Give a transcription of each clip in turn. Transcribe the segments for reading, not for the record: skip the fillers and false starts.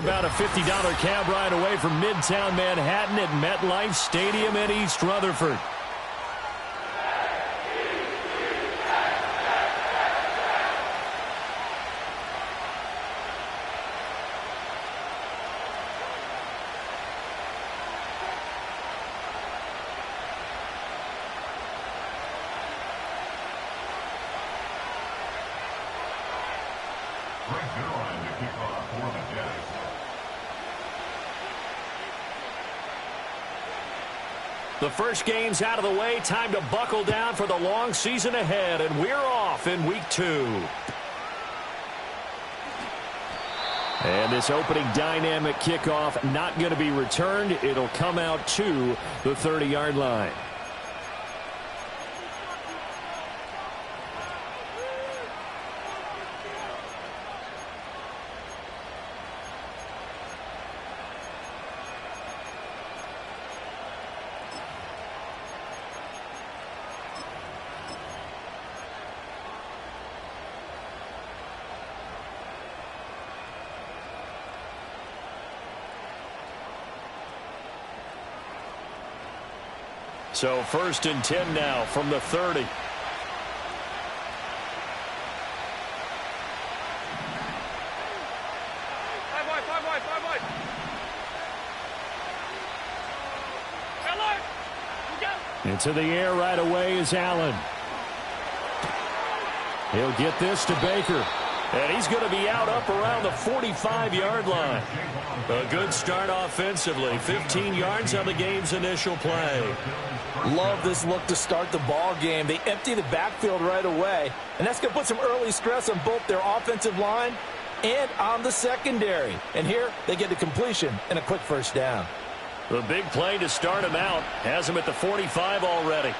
about a $50 cab ride away from Midtown Manhattan at MetLife Stadium in East Rutherford. The first game's out of the way. Time to buckle down for the long season ahead, and we're off in week 2. And this opening dynamic kickoff not going to be returned. It'll come out to the 30-yard line. So 1st and 10 now from the 30. Into the air right away is Allen. He'll get this to Baker. And he's going to be out up around the 45-yard line. A good start offensively. 15 yards on the game's initial play. Love this look to start the ball game. They empty the backfield right away, and that's going to put some early stress on both their offensive line and on the secondary. And here they get the completion and a quick first down. The big play to start him out has him at the 45 already.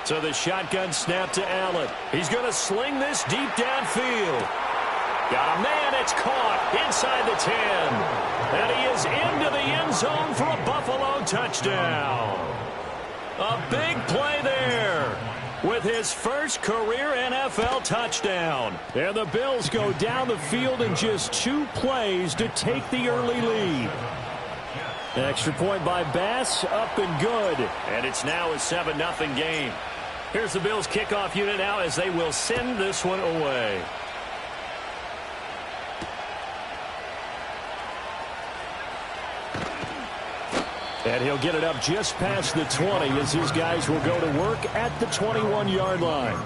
So the shotgun snap to Allen. He's going to sling this deep downfield. Got a man. It's caught inside the 10. And he is into the end zone for a Buffalo touchdown. A big play there with his first career NFL touchdown. And the Bills go down the field in just 2 plays to take the early lead. Extra point by Bass, up and good. And it's now a 7-0 game. Here's the Bills kickoff unit now as they will send this one away. And he'll get it up just past the 20 as his guys will go to work at the 21-yard line.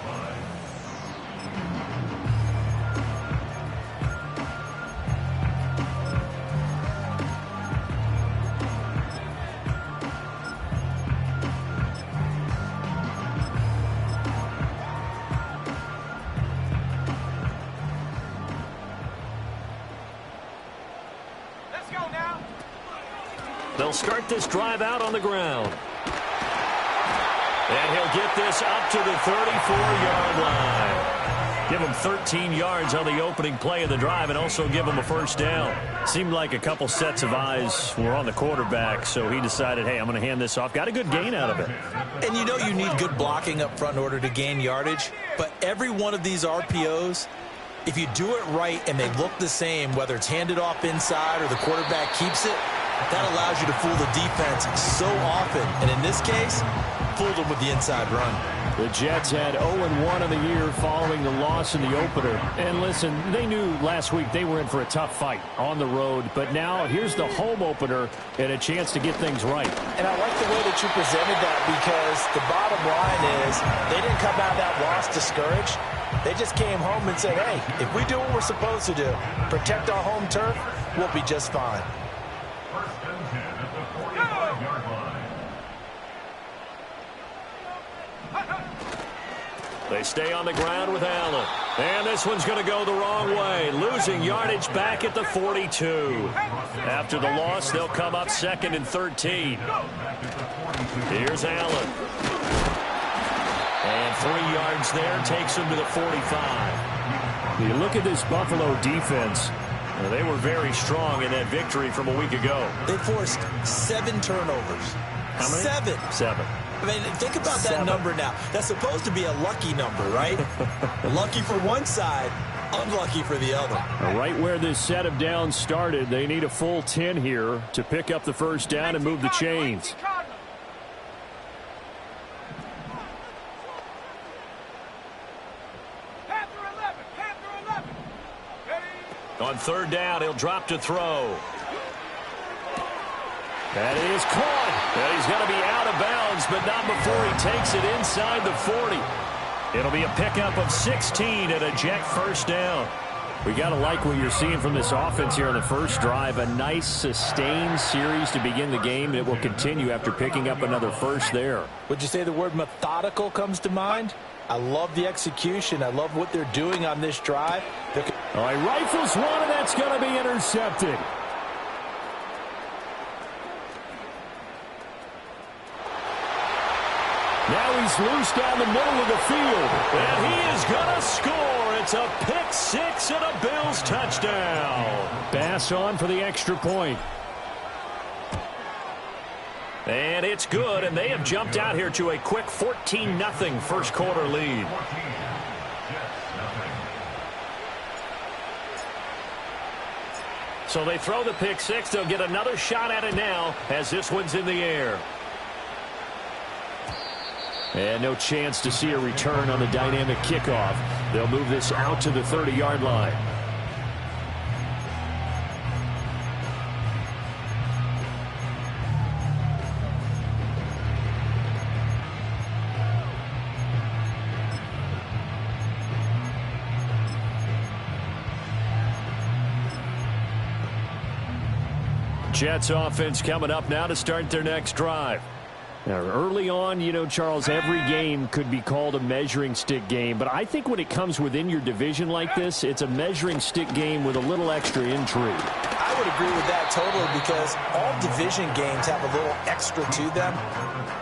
They'll start this drive out on the ground. And he'll get this up to the 34-yard line. Give him 13 yards on the opening play of the drive and also give him a first down. Seemed like a couple sets of eyes were on the quarterback, so he decided, hey, I'm going to hand this off. Got a good gain out of it. And you know you need good blocking up front in order to gain yardage, but every one of these RPOs, if you do it right and they look the same, whether it's handed off inside or the quarterback keeps it, that allows you to fool the defense so often. And in this case, fooled them with the inside run. The Jets had 0-1 in the year following the loss in the opener. And listen, they knew last week they were in for a tough fight on the road. But now here's the home opener and a chance to get things right. And I like the way that you presented that because the bottom line is they didn't come out of that loss discouraged. They just came home and said, hey, if we do what we're supposed to do, protect our home turf, we'll be just fine. They stay on the ground with Allen. And this one's going to go the wrong way. Losing yardage back at the 42. After the loss, they'll come up 2nd and 13. Here's Allen. And 3 yards there takes him to the 45. You look at this Buffalo defense. They were very strong in that victory from a week ago. They forced 7 turnovers. How many? 7. 7. I mean, think about that number now. That's supposed to be a lucky number, right? Lucky for one side, unlucky for the other. Right where this set of downs started, they need a full 10 here to pick up the first down and move the chains. On third down, he'll drop to throw. That is caught. And he's going to be out of bounds, but not before he takes it inside the 40. It'll be a pickup of 16 and a jet first down. We got to like what you're seeing from this offense here on the first drive. A nice, sustained series to begin the game, and it will continue after picking up another first there. Would you say the word methodical comes to mind? I love the execution. I love what they're doing on this drive. All right, rifles one, and that's going to be intercepted. Now he's loose down the middle of the field, and he is going to score. It's a pick six and a Bills touchdown. Bass on for the extra point. And it's good, and they have jumped out here to a quick 14-0 first quarter lead. So they throw the pick six. They'll get another shot at it now as this one's in the air. And no chance to see a return on the dynamic kickoff. They'll move this out to the 30-yard line. Jets offense coming up now to start their next drive. Now, early on, you know, Charles, every game could be called a measuring stick game. But I think when it comes within your division like this, it's a measuring stick game with a little extra intrigue. I would agree with that totally because all division games have a little extra to them.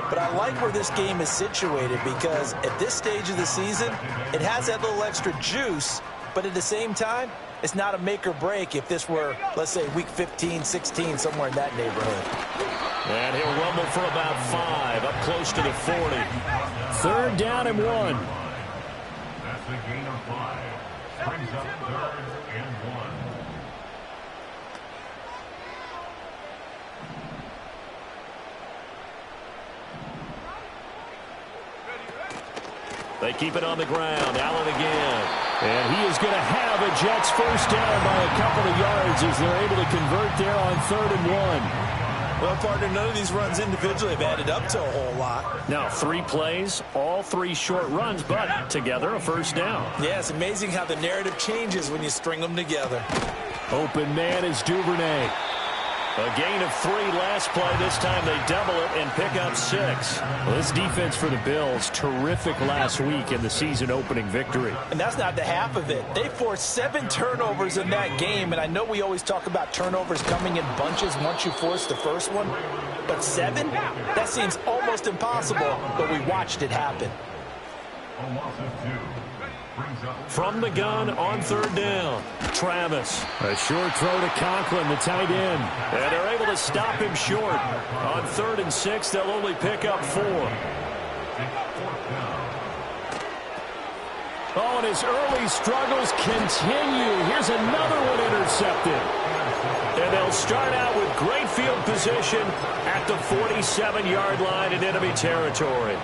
But I like where this game is situated because at this stage of the season, it has that little extra juice. But at the same time, it's not a make or break if this were, let's say, week 15, 16, somewhere in that neighborhood. And he'll rumble for about 5, up close to the 40. Third down and 1. That's a gain of 5. Brings up third and 1. They keep it on the ground. Allen again. And he is going to have a Jets first down by a couple of yards as they're able to convert there on 3rd and 1. Well, partner, none of these runs individually have added up to a whole lot. Now, 3 plays, all 3 short runs, but together a first down. Yeah, it's amazing how the narrative changes when you string them together. Open man is Duvernay. A gain of 3 last play. This time they double it and pick up 6. Well, this defense for the Bills, terrific last week in the season-opening victory. And that's not the half of it. They forced 7 turnovers in that game, and I know we always talk about turnovers coming in bunches once you force the first one. But 7? That seems almost impossible, but we watched it happen.1. A loss of 2. From the gun on 3rd down, Travis. A short throw to Conklin, the tight end. And they're able to stop him short. On 3rd and 6, they'll only pick up 4. Oh, and his early struggles continue. Here's another one intercepted. And they'll start out with great field position at the 47-yard line in enemy territory.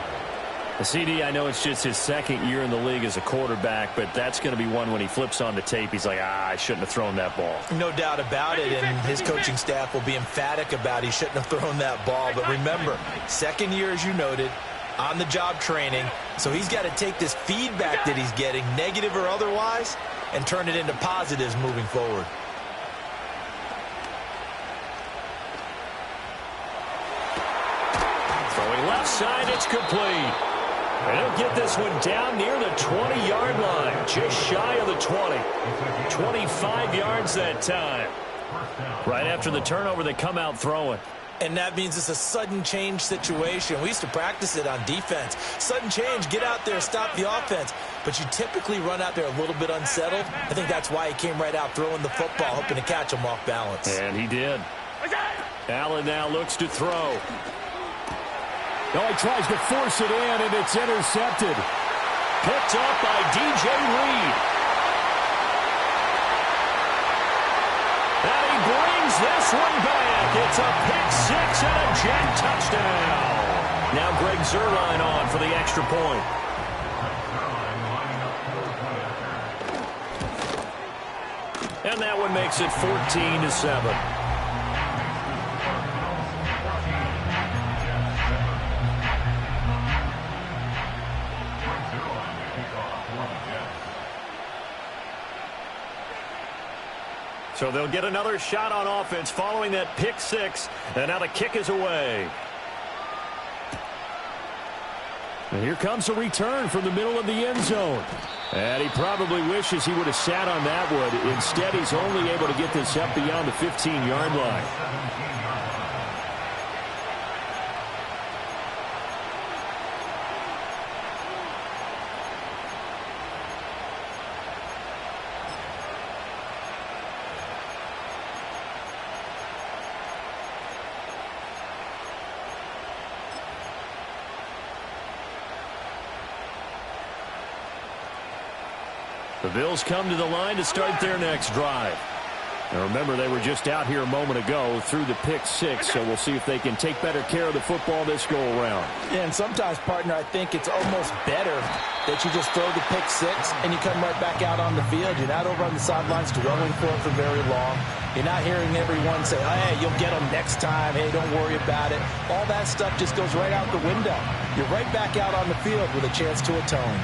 The CD, I know it's just his 2nd year in the league as a quarterback, but that's going to be one when he flips on the tape, he's like, I shouldn't have thrown that ball. No doubt about it, and his coaching staff will be emphatic about he shouldn't have thrown that ball. But remember, 2nd year, as you noted, on-the-job training, so he's got to take this feedback that he's getting, negative or otherwise, and turn it into positives moving forward. Throwing left side, it's complete. And he'll get this one down near the 20-yard line, just shy of the 20. 25 yards that time. Right after the turnover, they come out throwing. And that means it's a sudden change situation. We used to practice it on defense. Sudden change, get out there, stop the offense. But you typically run out there a little bit unsettled. I think that's why he came right out throwing the football, hoping to catch him off balance. And he did. Allen now looks to throw. Oh, he tries to force it in, and it's intercepted. Picked up by DJ Reed. And he brings this one back. It's a pick six and a jet touchdown. Now Greg Zuerlein on for the extra point. And that one makes it 14-7. So they'll get another shot on offense following that pick six. And now the kick is away. And here comes a return from the middle of the end zone. And he probably wishes he would have sat on that one. Instead, he's only able to get this up beyond the 15-yard line. The Bills come to the line to start their next drive. Now remember, they were just out here a moment ago through the pick six, so we'll see if they can take better care of the football this go-around. Yeah, and sometimes, partner, I think it's almost better that you just throw the pick six and you come right back out on the field. You're not over on the sidelines dwelling for it for very long. You're not hearing everyone say, hey, you'll get them next time. Hey, don't worry about it. All that stuff just goes right out the window. You're right back out on the field with a chance to atone.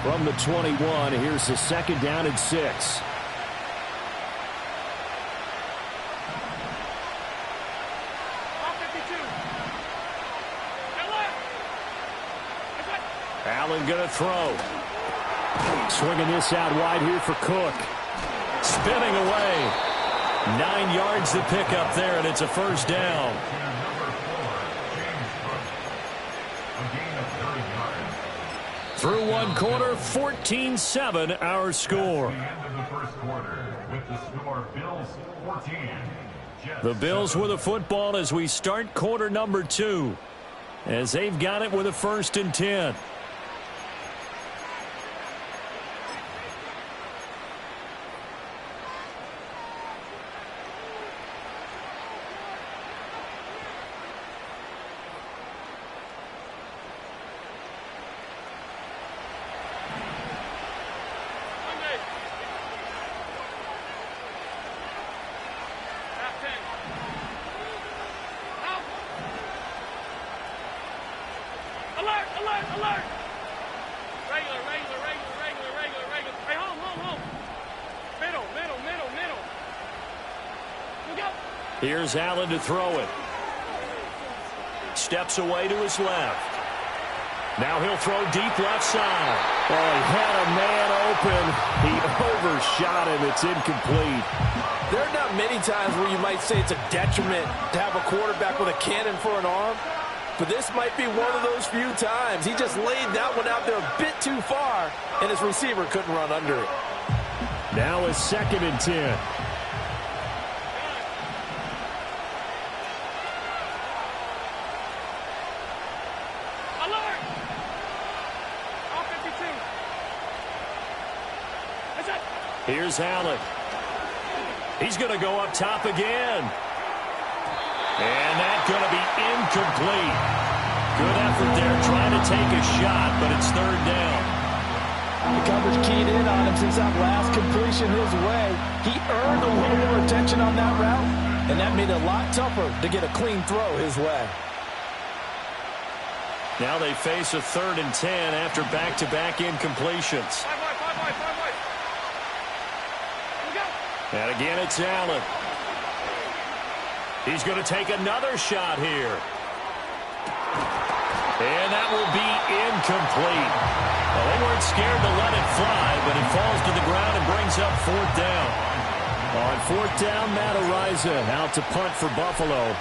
From the 21, here's the second down and 6. Allen going to throw. Swinging this out wide here for Cook. Spinning away. 9 yards to pick up there, and it's a first down. Through one quarter, 14-7, our score. The Bills with the football as we start quarter number 2. As they've got it with a 1st and 10. Here's Allen to throw it. Steps away to his left. Now he'll throw deep left side. Oh, he had a man open. He overshot him. It's incomplete. There are not many times where you might say it's a detriment to have a quarterback with a cannon for an arm. But this might be one of those few times. He just laid that one out there a bit too far, and his receiver couldn't run under it. Now a 2nd and 10. Here's Allen. He's going to go up top again. And that's going to be incomplete. Good effort there trying to take a shot, but it's 3rd down. The coverage keyed in on him since that last completion his way. He earned a little more attention on that route, and that made it a lot tougher to get a clean throw his way. Now they face a 3rd and 10 after back-to-back incompletions. And again, it's Allen. He's going to take another shot here. And that will be incomplete. Well, they weren't scared to let it fly, but it falls to the ground and brings up 4th down. On 4th down, Matt Ariza out to punt for Buffalo.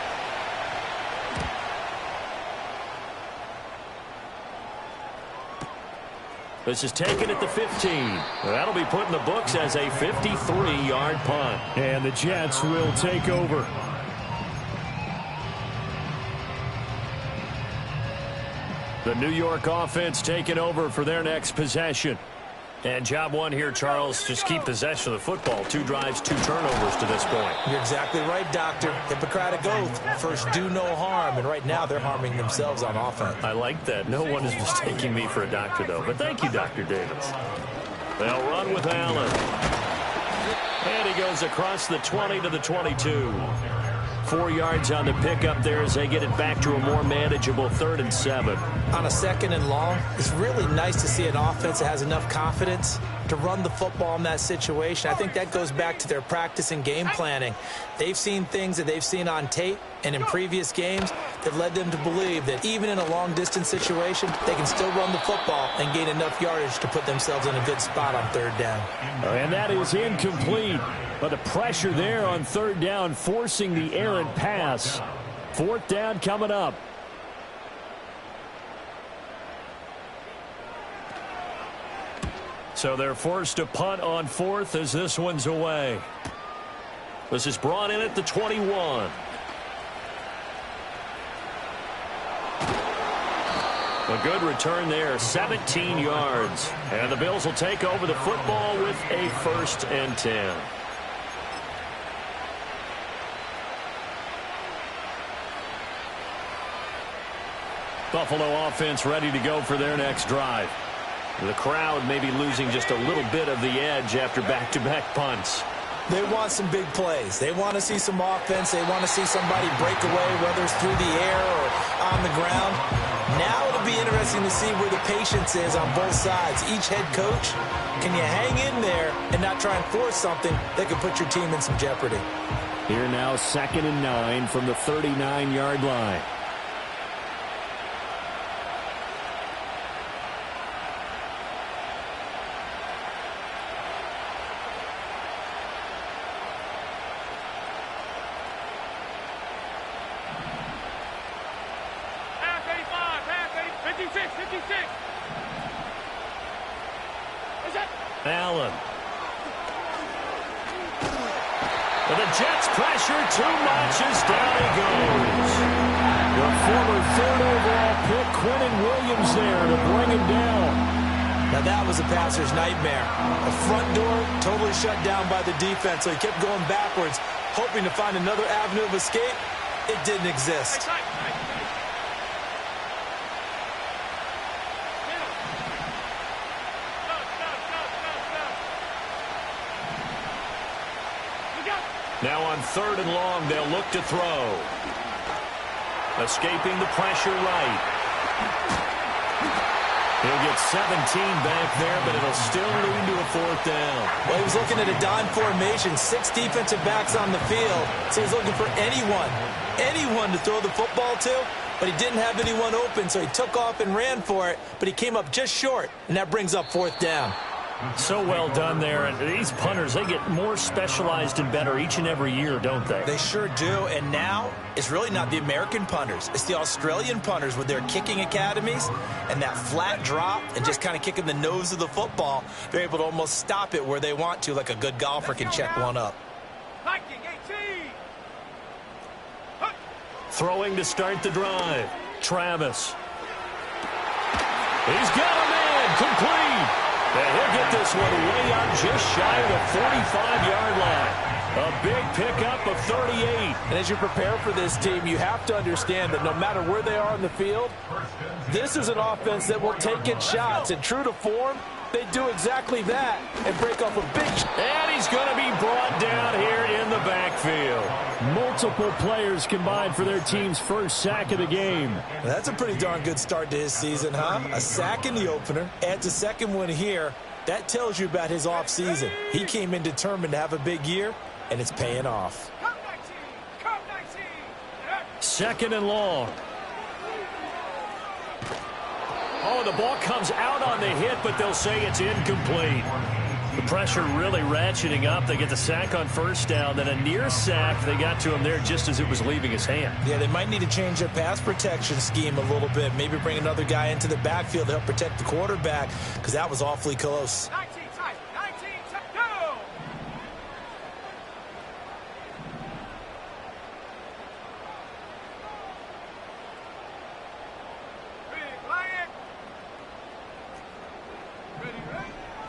This is taken at the 15. That'll be put in the books as a 53-yard punt. And the Jets will take over. The New York offense taking over for their next possession. And job one here, Charles, just keep possession of the football. 2 drives, 2 turnovers to this point. You're exactly right, Doctor. Hippocratic oath. First, do no harm. And right now, they're harming themselves on offense. I like that. No one is mistaking me for a doctor, though. But thank you, Dr. Davis. They'll run with Allen. And he goes across the 20 to the 22. 4 yards on the pickup there as they get it back to a more manageable 3rd and 7. On a 2nd and long, it's really nice to see an offense that has enough confidence to run the football in that situation. I think that goes back to their practice and game planning. They've seen things that they've seen on tape and in previous games that led them to believe that even in a long-distance situation, they can still run the football and gain enough yardage to put themselves in a good spot on 3rd down. And that is incomplete. But the pressure there on 3rd down, forcing the errant pass. 4th down coming up. So they're forced to punt on 4th as this one's away. This is brought in at the 21. A good return there, 17 yards. And the Bills will take over the football with a 1st and 10. Buffalo offense ready to go for their next drive. The crowd may be losing just a little bit of the edge after back-to-back punts. They want some big plays. They want to see some offense. They want to see somebody break away, whether it's through the air or on the ground. Now it'll be interesting to see where the patience is on both sides. Each head coach, can you hang in there and not try and force something that could put your team in some jeopardy? Here now, 2nd and 9 from the 39-yard line. Allen. But the Jets pressure too much as down he goes. The former 3rd overall pick, Quentin Williams there to bring him down. Now that was a passer's nightmare. The front door totally shut down by the defense, so he kept going backwards, hoping to find another avenue of escape. It didn't exist. Now on 3rd and long, they'll look to throw. Escaping the pressure right. He'll get 17 back there, but it'll still lead to a 4th down. Well, he was looking at a dime formation, 6 defensive backs on the field. So he's looking for anyone to throw the football to, but he didn't have anyone open, so he took off and ran for it, but he came up just short, and that brings up 4th down. So well done there. And these punters, they get more specialized and better each and every year, don't they? They sure do. And now it's really not the American punters. It's the Australian punters with their kicking academies and that flat drop and just kind of kicking the nose of the football. They're able to almost stop it where they want to, like a good golfer can check one up. Throwing to start the drive. Travis. He's got a man. Complete. And he'll get this one way out just shy of the 45-yard line. A big pickup of 38. And as you prepare for this team, you have to understand that no matter where they are on the field, this is an offense that will take its shots. And true to form, they do exactly that and break off a big shot. And he's going to be brought down here in the backfield. Multiple players combined for their team's first sack of the game. That's a pretty darn good start to his season, huh? A sack in the opener, adds a second one here. That tells you about his offseason. He came in determined to have a big year, and it's paying off. 2nd and long. Oh, the ball comes out on the hit, but they'll say it's incomplete. The pressure really ratcheting up. They get the sack on 1st down, then a near sack. They got to him there just as it was leaving his hand. Yeah, they might need to change their pass protection scheme a little bit. Maybe bring another guy into the backfield to help protect the quarterback, because that was awfully close. 19, go! Big Lion!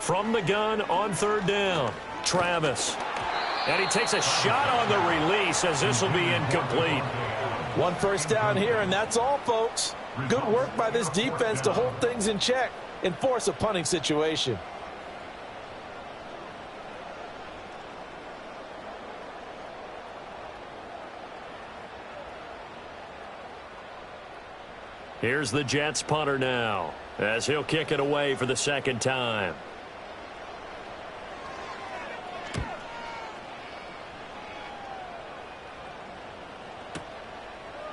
from the gun on third down. Travis. And he takes a shot on the release as this will be incomplete. One first down here, and that's all, folks. Good work by this defense to hold things in check and force a punting situation. Here's the Jets punter now as he'll kick it away for the second time.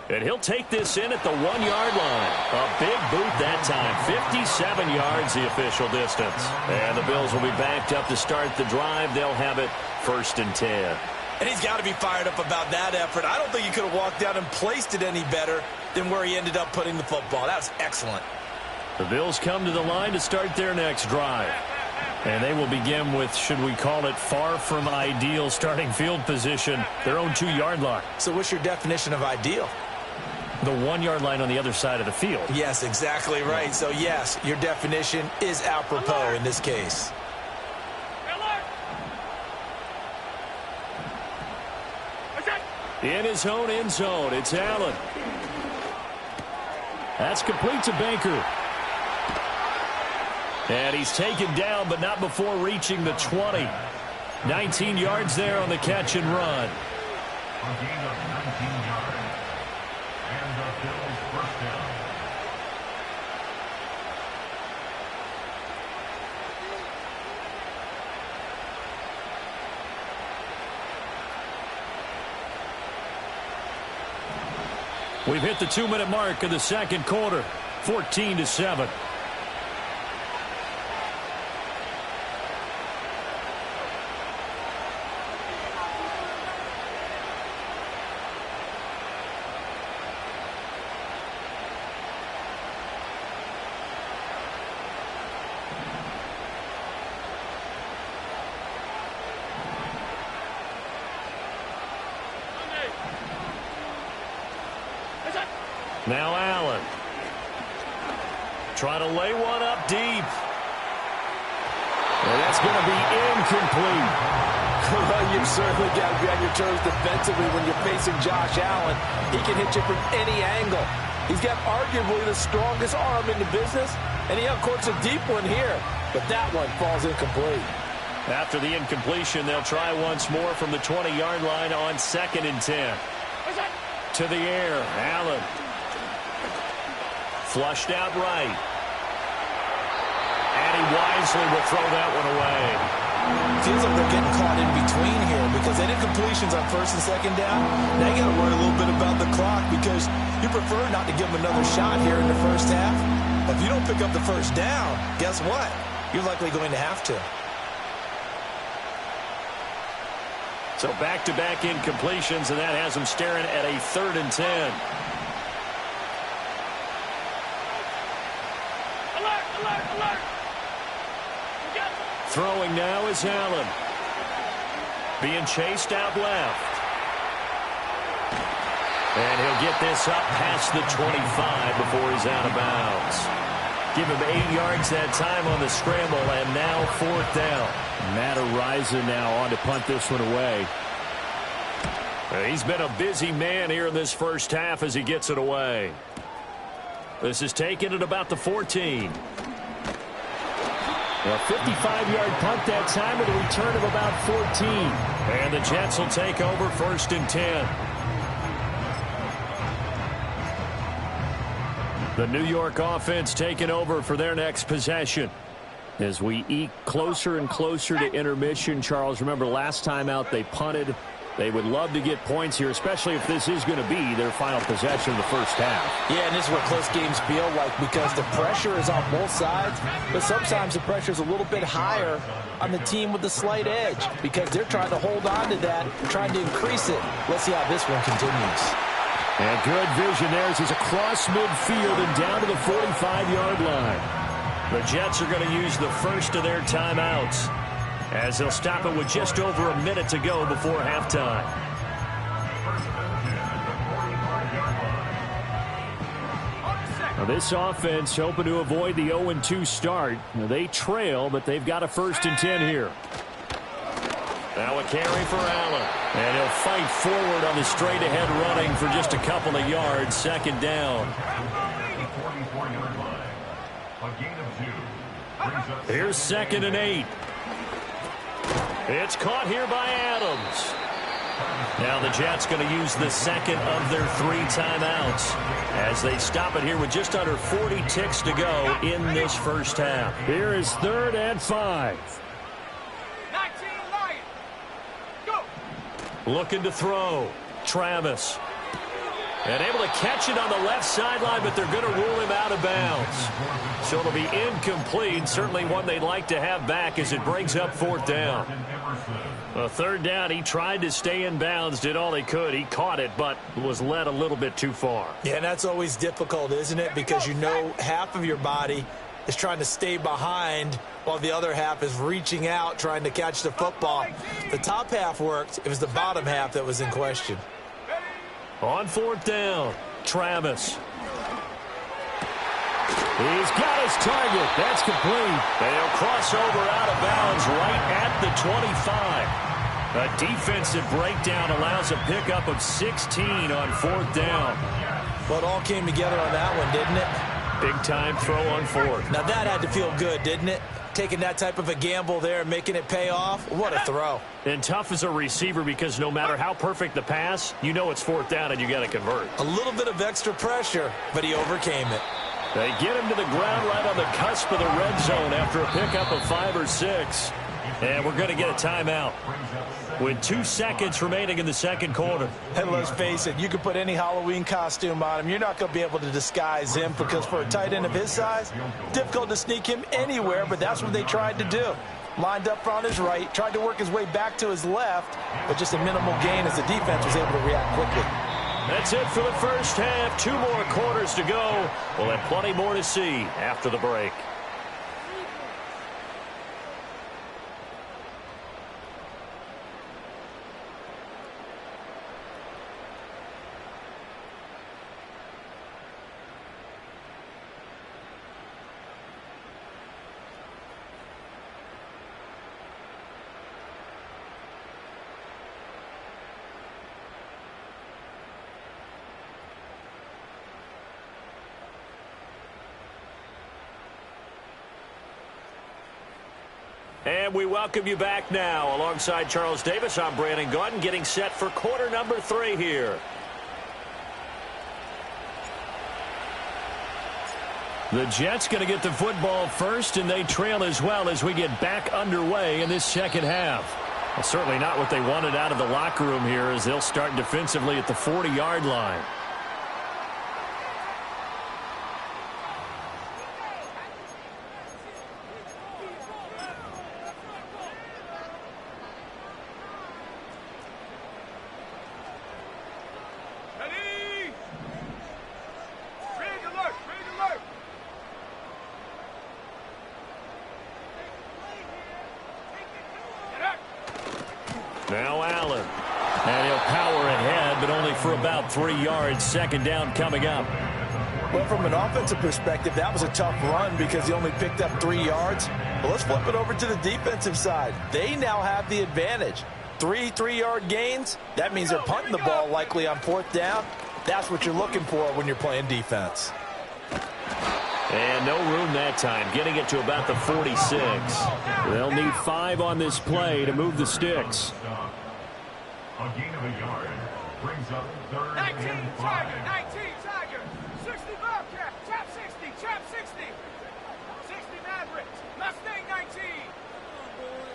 And he'll take this in at the 1-yard line. A big boot that time. 57 yards the official distance. And the Bills will be backed up to start the drive. They'll have it 1st and 10. And he's got to be fired up about that effort. I don't think he could have walked out and placed it any better than where he ended up putting the football. That was excellent. The Bills come to the line to start their next drive. And they will begin with, should we call it, far from ideal starting field position, their own 2-yard line. So what's your definition of ideal? The 1-yard line on the other side of the field. Yes, exactly right. So, yes, your definition is apropos in this case. In his own end zone, it's Allen. That's complete to Baker. And he's taken down, but not before reaching the 20. 19 yards there on the catch and run. A gain of 19 yards. And the Bills first down. We've hit the 2-minute mark of the second quarter. 14-7. Now Allen. Trying to lay one up deep. And that's going to be incomplete. Well, you've certainly got to be on your toes defensively when you're facing Josh Allen. He can hit you from any angle. He's got arguably the strongest arm in the business, and he uncorks a deep one here. But that one falls incomplete. After the incompletion, they'll try once more from the 20-yard line on 2nd and 10. To the air, Allen. Flushed out right. And he wisely will throw that one away. Feels like they're getting caught in between here because they did completions on 1st and 2nd down. Now you got to worry a little bit about the clock because you prefer not to give them another shot here in the first half. If you don't pick up the first down, guess what? You're likely going to have to. So back-to-back incompletions, and that has them staring at a 3rd and 10. Throwing now is Allen. Being chased out left. And he'll get this up past the 25 before he's out of bounds. Give him 8 yards that time on the scramble, and now 4th down. Matt Araiza now on to punt this one away. He's been a busy man here in this first half as he gets it away. This is taken at about the 14. A 55-yard punt that time with a return of about 14. And the Jets will take over 1st and 10. The New York offense taking over for their next possession. As we eke closer and closer to intermission, Charles, remember last time out they punted. They would love to get points here, especially if this is going to be their final possession of the first half. Yeah, and this is what close games feel like because the pressure is on both sides, but sometimes the pressure is a little bit higher on the team with the slight edge because they're trying to hold on to that, trying to increase it. Let's see how this one continues. And good vision there as he's across midfield and down to the 45-yard line. The Jets are going to use the first of their timeouts as they'll stop it with just over a minute to go before halftime. On the 2nd. Now this offense hoping to avoid the 0-2 start. Now they trail, but they've got a 1st and 10 here. Now a carry for Allen. And he'll fight forward on the straight-ahead running for just a couple of yards. 2nd down. Here's 2nd and 8. It's caught here by Adams. Now the Jets going to use the 2nd of their 3 timeouts as they stop it here with just under 40 ticks to go in this 1st half. Here is 3rd and 5. 19 Lions. Go. Looking to throw. Travis. And able to catch it on the left sideline, but they're going to rule him out of bounds. So it'll be incomplete. Certainly one they'd like to have back as it brings up 4th down. A 3rd down, he tried to stay in bounds, did all he could. He caught it, but was led a little bit too far. Yeah, and that's always difficult, isn't it? Because you know half of your body is trying to stay behind while the other half is reaching out, trying to catch the football. The top half worked. It was the bottom half that was in question. On 4th down, Travis. He's got his target. That's complete. They'll cross over out of bounds right at the 25. A defensive breakdown allows a pickup of 16 on 4th down. Well, it all came together on that one, didn't it? Big-time throw on 4th. Now, that had to feel good, didn't it? Taking that type of a gamble there and making it pay off. What a throw. And tough as a receiver because no matter how perfect the pass, you know it's 4th down and you got to convert. A little bit of extra pressure, but he overcame it. They get him to the ground right on the cusp of the red zone after a pickup of 5 or 6. And we're going to get a timeout with 2 seconds remaining in the 2nd quarter. And let's face it, you can put any Halloween costume on him. You're not going to be able to disguise him because for a tight end of his size, difficult to sneak him anywhere, but that's what they tried to do. Lined up on his right, tried to work his way back to his left, but just a minimal gain as the defense was able to react quickly. That's it for the 1st half. 2 more quarters to go. We'll have plenty more to see after the break. And we welcome you back now. Alongside Charles Davis, I'm Brandon Gaudin, getting set for quarter number 3 here. The Jets going to get the football first, and they trail as well as we get back underway in this 2nd half. Well, certainly not what they wanted out of the locker room here as they'll start defensively at the 40-yard line. Now Allen. And he'll power ahead, but only for about 3 yards. 2nd down coming up. Well, from an offensive perspective, that was a tough run because he only picked up 3 yards. But let's flip it over to the defensive side. They now have the advantage. 3 3-yard gains. That means they're punting the ball likely on 4th down. That's what you're looking for when you're playing defense. And no room that time, getting it to about the 46. They'll need 5 on this play to move the sticks. A gain of a yard brings up 3rd 19 and 5. Tiger, 19 Tiger, 60 Bobcat, chop 60, chop 60, 60 Mavericks, Mustang 19.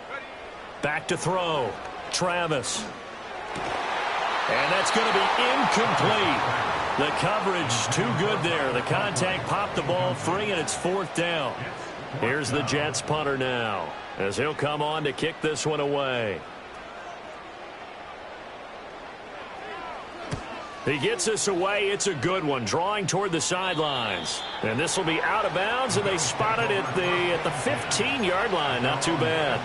Ready? Back to throw. Travis. And that's going to be incomplete. The coverage too good there. The contact popped the ball free, and it's 4th down. Here's the Jets punter now as he'll come on to kick this one away. He gets this away. It's a good one, drawing toward the sidelines. And this will be out of bounds, and they spot it at the 15-yard line. Not too bad.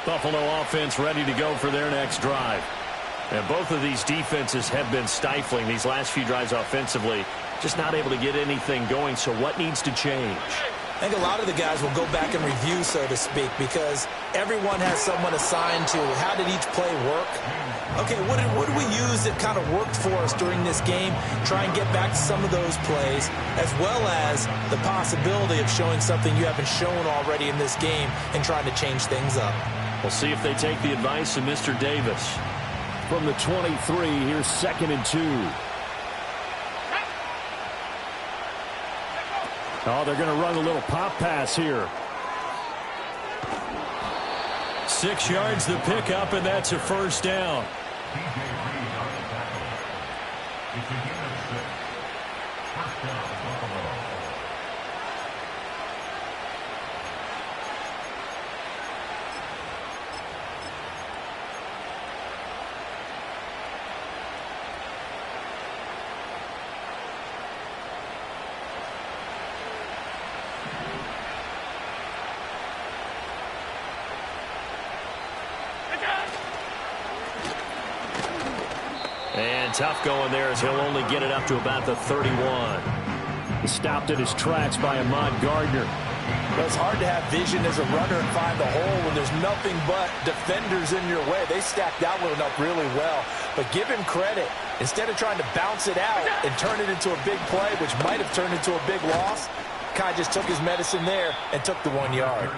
Buffalo offense ready to go for their next drive. And both of these defenses have been stifling these last few drives offensively. Just not able to get anything going. So what needs to change? I think a lot of the guys will go back and review, so to speak, because everyone has someone assigned to how did each play work. Okay, what did we use that kind of worked for us during this game? Try and get back to some of those plays, as well as the possibility of showing something you haven't shown already in this game and trying to change things up. We'll see if they take the advice of Mr. Davis. From the 23, here's 2nd and 2. Oh, they're going to run a little pop pass here. 6 yards the pickup, and that's a first down. T.J. Reed on the tackle. It's a gain of 6. First down, Buffalo. And tough going there as he'll only get it up to about the 31. Stopped at his tracks by Ahmad Gardner. But it's hard to have vision as a runner and find the hole when there's nothing but defenders in your way. They stacked that one up really well. But give him credit. Instead of trying to bounce it out and turn it into a big play, which might have turned into a big loss, Kai just took his medicine there and took the 1 yard.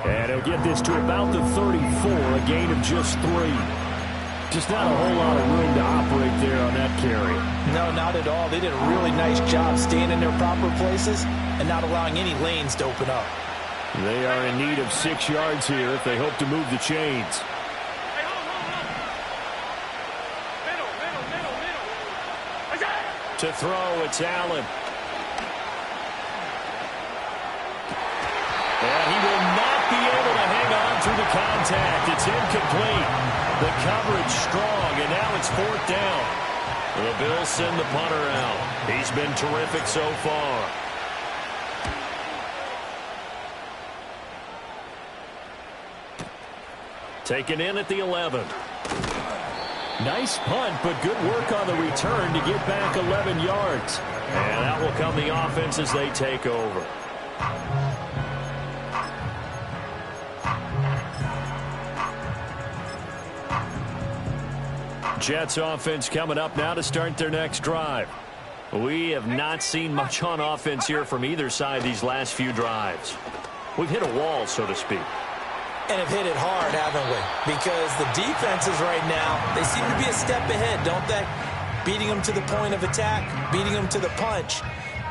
And he'll get this to about the 34, a gain of just 3. Just not a whole lot of room to operate there on that carry. No, not at all. They did a really nice job staying in their proper places and not allowing any lanes to open up. They are in need of 6 yards here if they hope to move the chains. Hey, hold. Middle. To throw, it's Allen. And he will not be able to hang on through the contact. It's incomplete. The coverage strong, and now it's 4th down. The Bills send the punter out. He's been terrific so far. Taken in at the 11. Nice punt, but good work on the return to get back 11 yards. And that will come the offense as they take over. Jets offense coming up now to start their next drive. We have not seen much on offense here from either side these last few drives. We've hit a wall, so to speak. And have hit it hard, haven't we? Because the defenses right now, they seem to be a step ahead, don't they? Beating them to the point of attack, beating them to the punch.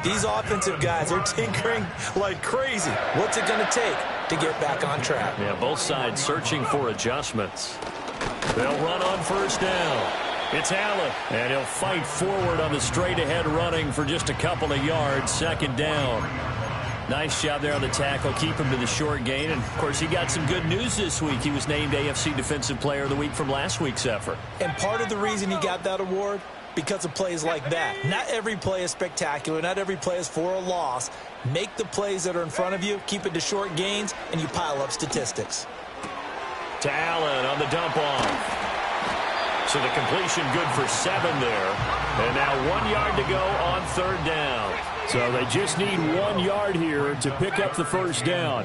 These offensive guys are tinkering like crazy. What's it going to take to get back on track? Yeah, both sides searching for adjustments. They'll run on first down. It's Allen, and he'll fight forward on the straight-ahead running for just a couple of yards. 2nd down. Nice job there on the tackle. Keep him to the short gain. And, of course, he got some good news this week. He was named AFC Defensive Player of the Week from last week's effort. And part of the reason he got that award, because of plays like that. Not every play is spectacular. Not every play is for a loss. Make the plays that are in front of you, keep it to short gains, and you pile up statistics. To Allen on the dump off. So the completion good for 7 there. And now 1 yard to go on 3rd down. So they just need 1 yard here to pick up the first down.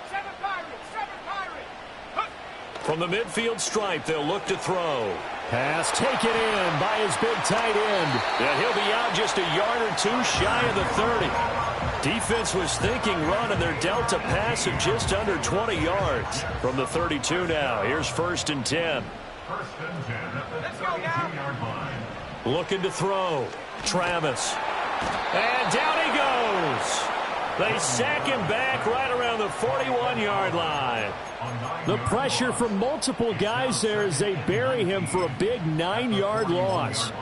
7 Pirates. From the midfield stripe, they'll look to throw. Pass taken in by his big tight end. And he'll be out just a yard or 2 shy of the 30. Defense was thinking run, and they're dealt a pass of just under 20 yards. From the 32 now, here's 1st and 10. 1st and 10 at the 32-yard line. Looking to throw. Travis. And down he goes. They sack him back right around the 41-yard line. The pressure from multiple guys there as they bury him for a big 9-yard loss.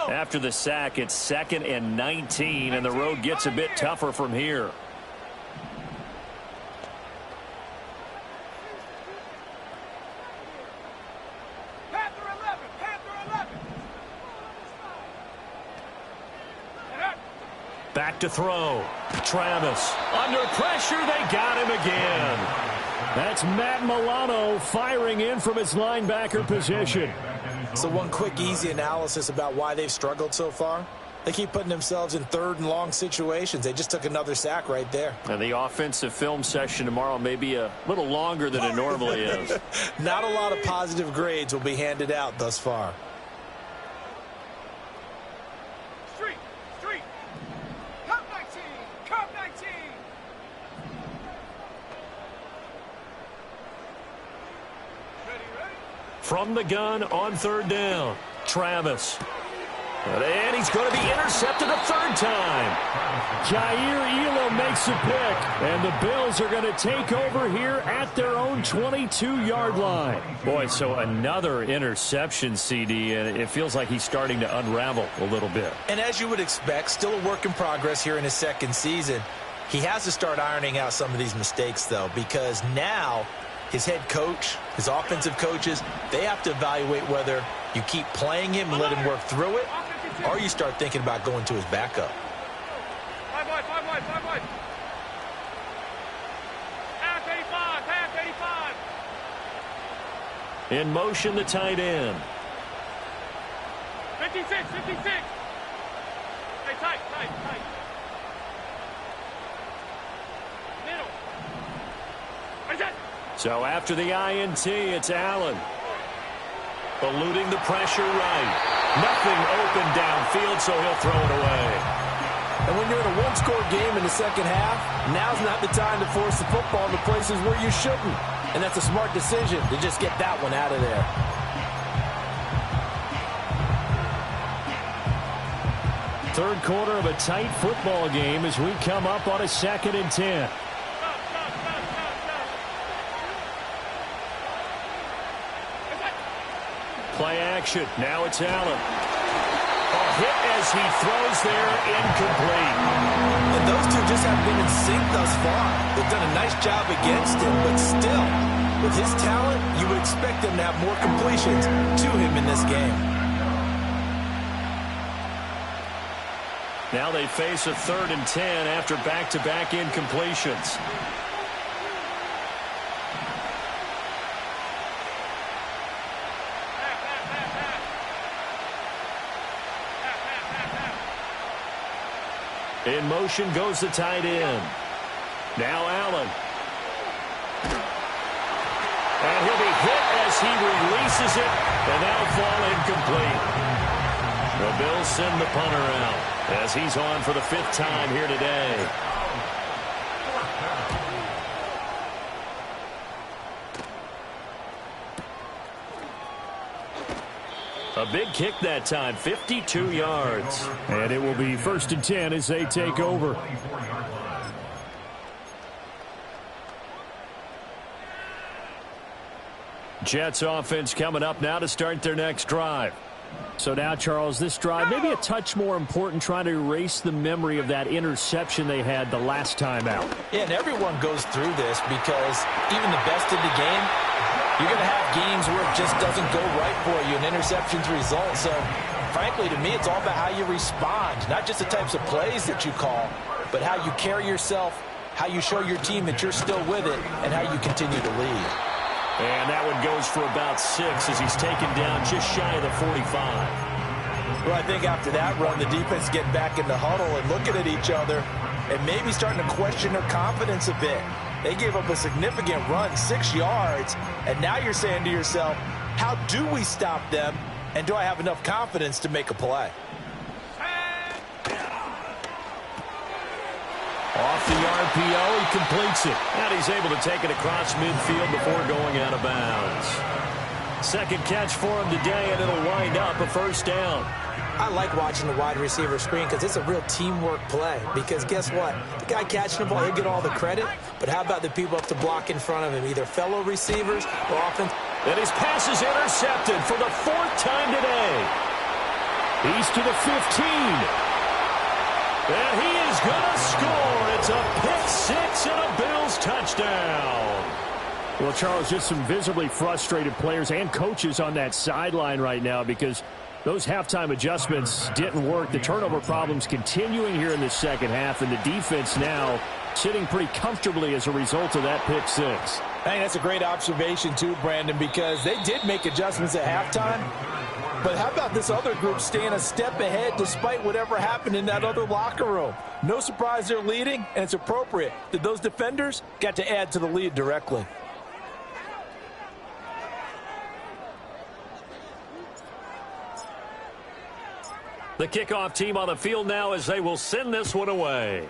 After the sack, it's 2nd and 19, and the road gets a bit tougher from here. back to throw. Travis. Under pressure, they got him again. That's Matt Milano firing in from his linebacker position. So one quick, easy analysis about why they've struggled so far. They keep putting themselves in third and long situations. They just took another sack right there. And the offensive film session tomorrow may be a little longer than it normally is. Not a lot of positive grades will be handed out thus far. Street. Cup 19. Cup 19. Ready? From the gun on third down, Travis. And he's going to be intercepted a third time. Jair Elam makes a pick, and the Bills are going to take over here at their own 22-yard line. Boy, so another interception, CD, and it feels like he's starting to unravel a little bit. And as you would expect, still a work in progress here in his second season. He has to start ironing out some of these mistakes, though, because now his head coach, his offensive coaches, they have to evaluate whether you keep playing him and let him work through it, or you start thinking about going to his backup. Five wide. Pass 85. In motion, the tight end. 56. Hey, tight. Middle. What is that? So after the INT, it's Allen. Eluding the pressure right. Nothing open downfield, so he'll throw it away. And when you're in a one-score game in the second half, now's not the time to force the football to places where you shouldn't. And that's a smart decision to just get that one out of there. Third quarter of a tight football game as we come up on a 2nd and 10. Play action. Now it's Allen. A hit as he throws there, incomplete. And those two just haven't been in sync thus far. They've done a nice job against him, but still, with his talent, you would expect them to have more completions to him in this game. Now they face a 3rd and 10 after back-to-back incompletions. In motion goes the tight end. Now Allen. And he'll be hit as he releases it, and that'll fall incomplete. The Bills send the punter out as he's on for the 5th time here today. A big kick that time, 52 yards. And it will be 1st and 10 as they take over. Jets offense coming up now to start their next drive. So now, Charles, this drive maybe a touch more important, trying to erase the memory of that interception they had the last time out. Yeah, and everyone goes through this because even the best in the game, you're going to have games where it just doesn't go right for you, and interceptions result. So, frankly, to me, it's all about how you respond, not just the types of plays that you call, but how you carry yourself, how you show your team that you're still with it, and how you continue to lead. And that one goes for about 6 as he's taken down just shy of the 45. Well, I think after that run, the defense get back in the huddle and looking at each other and maybe starting to question their confidence a bit. They gave up a significant run, 6 yards, and now you're saying to yourself, how do we stop them, and do I have enough confidence to make a play? Off the RPO, he completes it. And he's able to take it across midfield before going out of bounds. 2nd catch for him today, and it'll wind up a 1st down. I like watching the wide receiver screen because it's a real teamwork play. Because guess what? The guy catching the ball, he'll get all the credit. But how about the people up to block in front of him, either fellow receivers or offense? And his pass is intercepted for the 4th time today. He's to the 15. And he is going to score. It's a pick 6 and a Bills touchdown. Well, Charles, just some visibly frustrated players and coaches on that sideline right now because Those halftime adjustments didn't work. The turnover problems continuing here in the second half, and the defense now sitting pretty comfortably as a result of that pick six. I think that's a great observation too, Brandon, because they did make adjustments at halftime. But how about this other group staying a step ahead despite whatever happened in that other locker room? No surprise they're leading, and it's appropriate that those defenders got to add to the lead directly. The kickoff team on the field now as they will send this one away.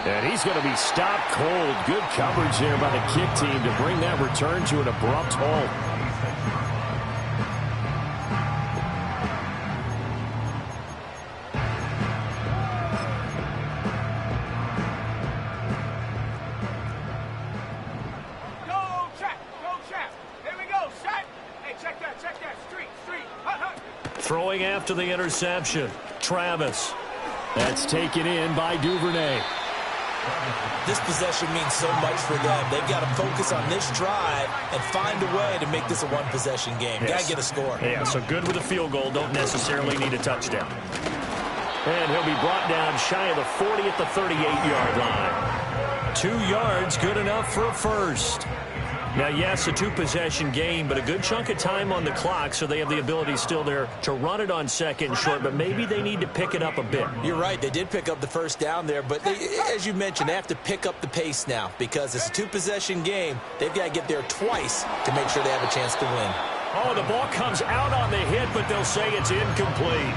And he's going to be stopped cold. Good coverage there by the kick team to bring that return to an abrupt halt. Throwing after the interception. Travis. That's taken in by Duvernay. This possession means so much for them. They've got to focus on this drive and find a way to make this a one-possession game. Yes. Got to get a score. Yeah, so good with a field goal. Don't necessarily need a touchdown. And he'll be brought down shy of the 40 at the 38-yard line. 2 yards, good enough for a first. Now, yes, a 2-possession game, but a good chunk of time on the clock, so they have the ability still there to run it on second and short, but maybe they need to pick it up a bit. You're right. They did pick up the first down there, but as you mentioned, they have to pick up the pace now because it's a 2-possession game. They've got to get there twice to make sure they have a chance to win. Oh, the ball comes out on the hit, but they'll say it's incomplete.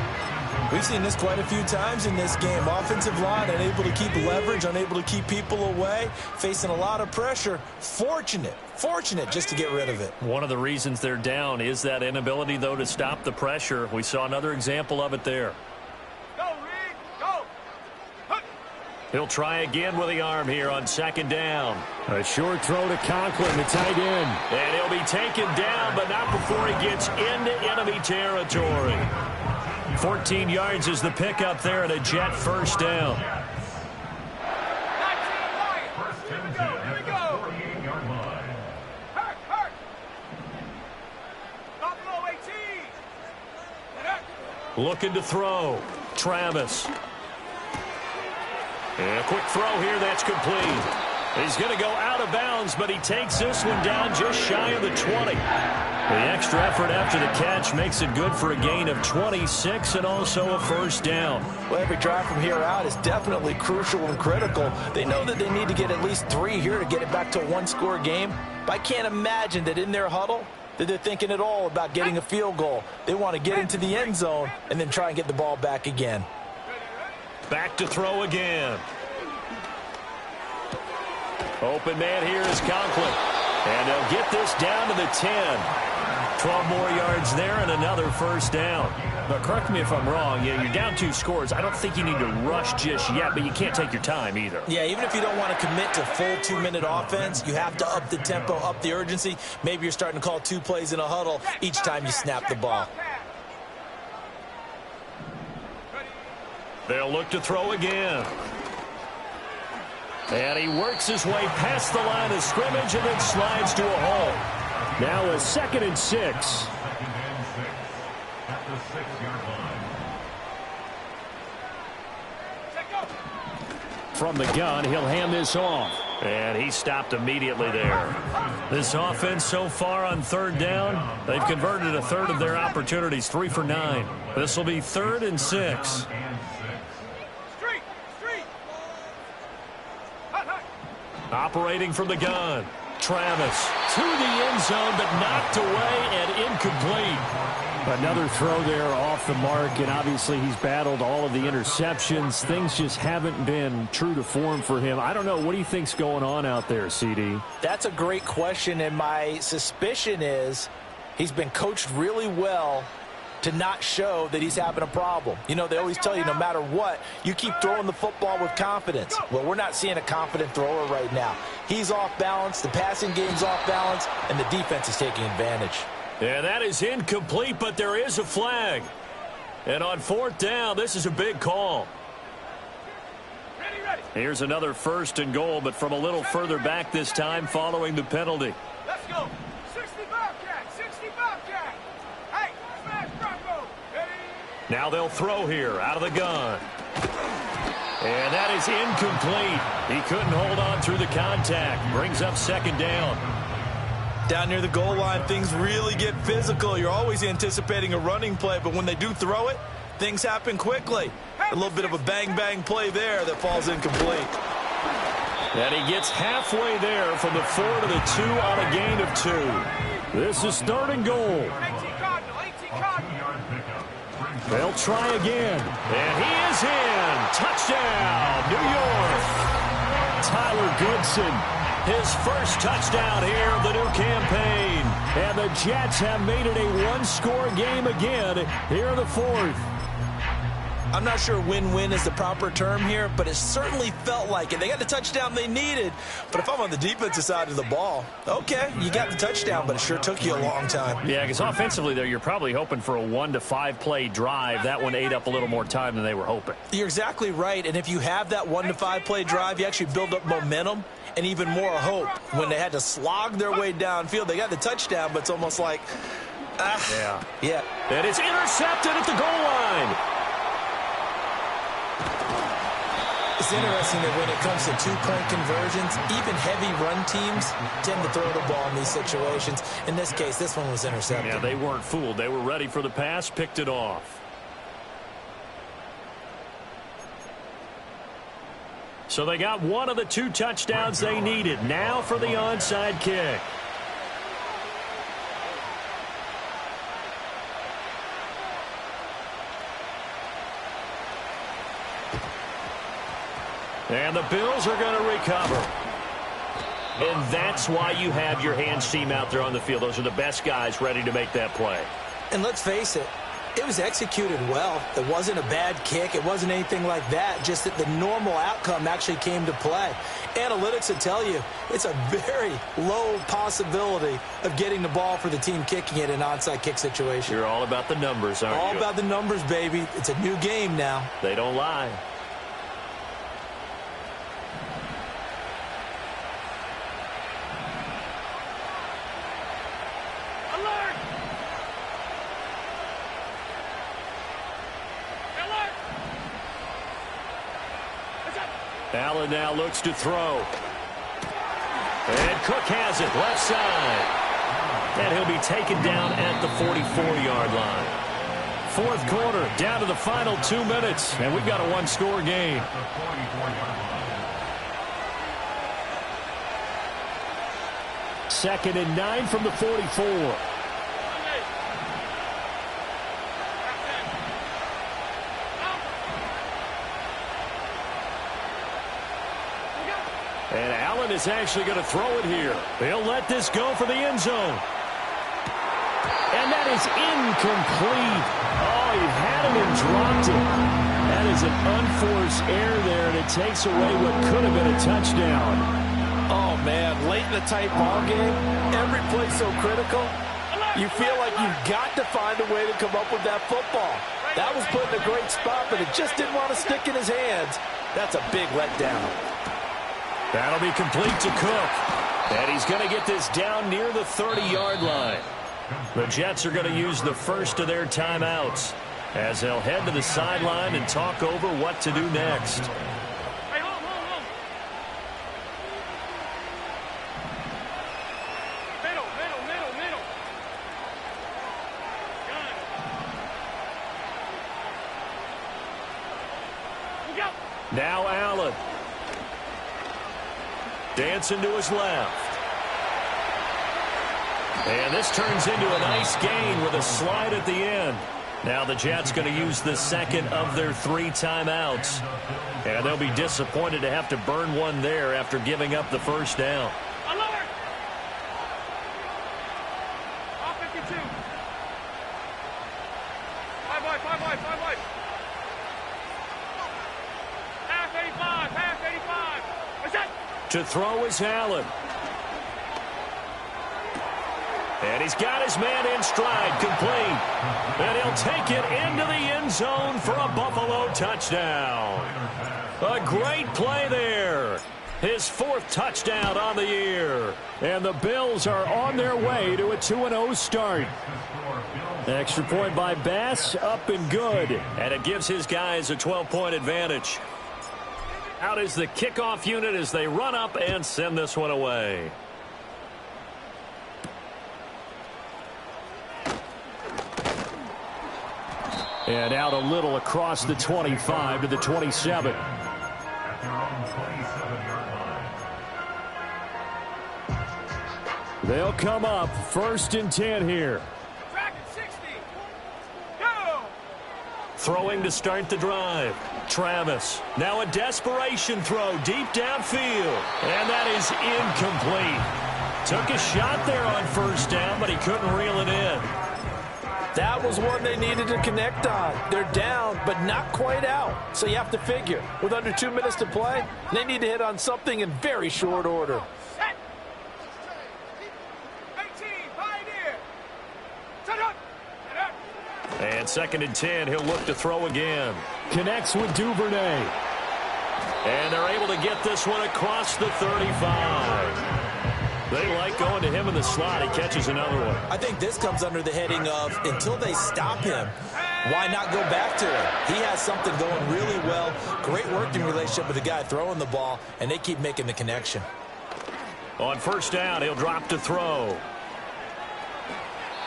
We've seen this quite a few times in this game. Offensive line unable to keep leverage, unable to keep people away, facing a lot of pressure. Fortunate just to get rid of it. One of the reasons they're down is that inability, though, to stop the pressure. We saw another example of it there. Go, Reed, go. He'll try again with the arm here on second down. A short throw to Conklin, the tight end. And he'll be taken down, but not before he gets into enemy territory. 14 yards is the pickup there and a Jet first down. Here we go. Hurt. Buffalo 18. Looking to throw. Travis. And a quick throw here, that's complete. He's going to go out of bounds, but he takes this one down just shy of the 20. The extra effort after the catch makes it good for a gain of 26 and also a first down. Well, every drive from here out is definitely crucial and critical. They know that they need to get at least 3 here to get it back to a one-score game. But I can't imagine that in their huddle that they're thinking at all about getting a field goal. They want to get into the end zone and then try and get the ball back again. Back to throw again. Open man here is Conklin. And they'll get this down to the 10. 12 more yards there and another first down. But correct me if I'm wrong. Yeah, you're down 2 scores. I don't think you need to rush just yet, but you can't take your time either. Yeah, even if you don't want to commit to full 2-minute offense, you have to up the tempo, up the urgency. Maybe you're starting to call 2 plays in a huddle each time you snap the ball. They'll look to throw again. And he works his way past the line of scrimmage and then slides to a hole. Now a 2nd and 6. From the gun, he'll hand this off. And he stopped immediately there. This offense so far on 3rd down, they've converted a third of their opportunities, 3 for 9. This will be 3rd and 6. Operating from the gun. Travis to the end zone, but knocked away and incomplete. Another throw there off the mark, and obviously he's battled all of the interceptions. Things just haven't been true to form for him. I don't know. What do you think's going on out there, CD? That's a great question, and my suspicion is he's been coached really well to not show that he's having a problem. You know, they always tell you no matter what, you keep throwing the football with confidence. Well, we're not seeing a confident thrower right now. He's off balance, the passing game's off balance, and the defense is taking advantage. Yeah, that is incomplete, but there is a flag. And on 4th down, this is a big call. Ready. Here's another 1st and goal, but from a little further back this time following the penalty. Let's go. 60 Bobcat. 60 Bobcat. Hey, smash Bronco. Ready? Now they'll throw here out of the gun. And that is incomplete. He couldn't hold on through the contact. Brings up 2nd down. Down near the goal line, things really get physical. You're always anticipating a running play, but when they do throw it, things happen quickly. A little bit of a bang-bang play there that falls incomplete. And he gets halfway there from the 4 to the 2 on a gain of 2. This is 3rd and goal. 18 Cardinal. 18 Cardinal. They'll try again. And he is in. Touchdown, New York. Tyler Goodson, his first touchdown here of the new campaign. And the Jets have made it a 1-score game again here in the 4th. I'm not sure win-win is the proper term here, but it certainly felt like it. They got the touchdown they needed, but if I'm on the defensive side of the ball, okay, you got the touchdown, but it sure took you a long time. Yeah, because offensively there, you're probably hoping for a 1 to 5 play drive. That one ate up a little more time than they were hoping. You're exactly right, and if you have that 1 to 5 play drive, you actually build up momentum and even more hope. When they had to slog their way downfield, they got the touchdown, but it's almost like, yeah. And it's intercepted at the goal line. It's interesting that when it comes to two-point conversions, even heavy run teams tend to throw the ball in these situations. In this case, this one was intercepted. Yeah, they weren't fooled. They were ready for the pass, picked it off. So they got one of the 2 touchdowns they needed. Now for the onside kick. And the Bills are going to recover. And that's why you have your hands team out there on the field. Those are the best guys ready to make that play. And let's face it, it was executed well. It wasn't a bad kick. It wasn't anything like that. Just that the normal outcome actually came to play. Analytics will tell you it's a very low possibility of getting the ball for the team kicking it in an onside kick situation. You're all about the numbers, aren't you? All about the numbers, baby. It's a new game now. They don't lie. Allen now looks to throw. And Cook has it left side. And he'll be taken down at the 44-yard line. 4th quarter, down to the final 2 minutes, and we've got a 1-score game. Second and 9 from the 44. And Allen is actually going to throw it here. They'll let this go for the end zone. And that is incomplete. Oh, he had him and dropped it. That is an unforced error there, and it takes away what could have been a touchdown. Oh, man, late in the tight ball game, every play so critical. You feel like you've got to find a way to come up with that football. That was put in a great spot, but it just didn't want to stick in his hands. That's a big letdown. That'll be complete to Cook. And he's going to get this down near the 30-yard line. The Jets are going to use the first of their timeouts as they'll head to the sideline and talk over what to do next. Hey, hold. Middle. Gun. We go. Now Allen. Dancing to his left. And this turns into a nice gain with a slide at the end. Now the Jets going to use the second of their 3 timeouts. And they'll be disappointed to have to burn one there after giving up the first down. Alert! Off 52. 5 wide. Half 85. What's that? To throw is Allen. And he's got his man in stride, complete. And he'll take it into the end zone for a Buffalo touchdown. A great play there. His fourth touchdown on the year. And the Bills are on their way to a 2-0 start. Extra point by Bass, up and good. And it gives his guys a 12-point advantage. Out is the kickoff unit as they run up and send this one away. And out a little across the 25 to the 27. At their own 27-yard line. They'll come up 1st and 10 here. Track at 60. Go! Throwing to start the drive. Travis. Now a desperation throw deep downfield. And that is incomplete. Took a shot there on 1st down, but he couldn't reel it in. That was one they needed to connect on. They're down, but not quite out. So you have to figure, with under 2 minutes to play, they need to hit on something in very short order. Set. 18, pioneer. Set up. Set up. And 2nd and 10, he'll look to throw again. Connects with Duvernay. And they're able to get this one across the 35. They like going to him in the slot. He catches another one. I think this comes under the heading of until they stop him, why not go back to him? He has something going really well. Great working relationship with the guy throwing the ball, and they keep making the connection. On 1st down, he'll drop to throw.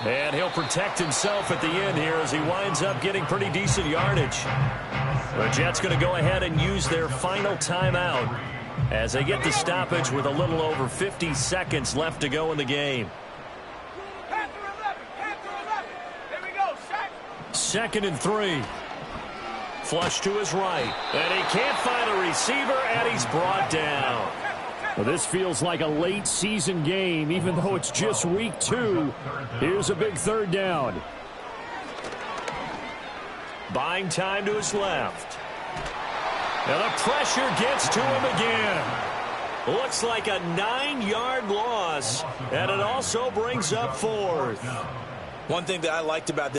And he'll protect himself at the end here as he winds up getting pretty decent yardage. The Jets going to go ahead and use their final timeout as they get the stoppage with a little over 50 seconds left to go in the game. Panther 11. Panther 11. There we go. Sack. 2nd and 3. Flush to his right. And he can't find a receiver, and he's brought down. Well, this feels like a late season game, even though it's just week 2. Here's a big 3rd down. Buying time to his left. And the pressure gets to him again. Looks like a 9-yard loss, and it also brings up 4th. One thing that I liked about this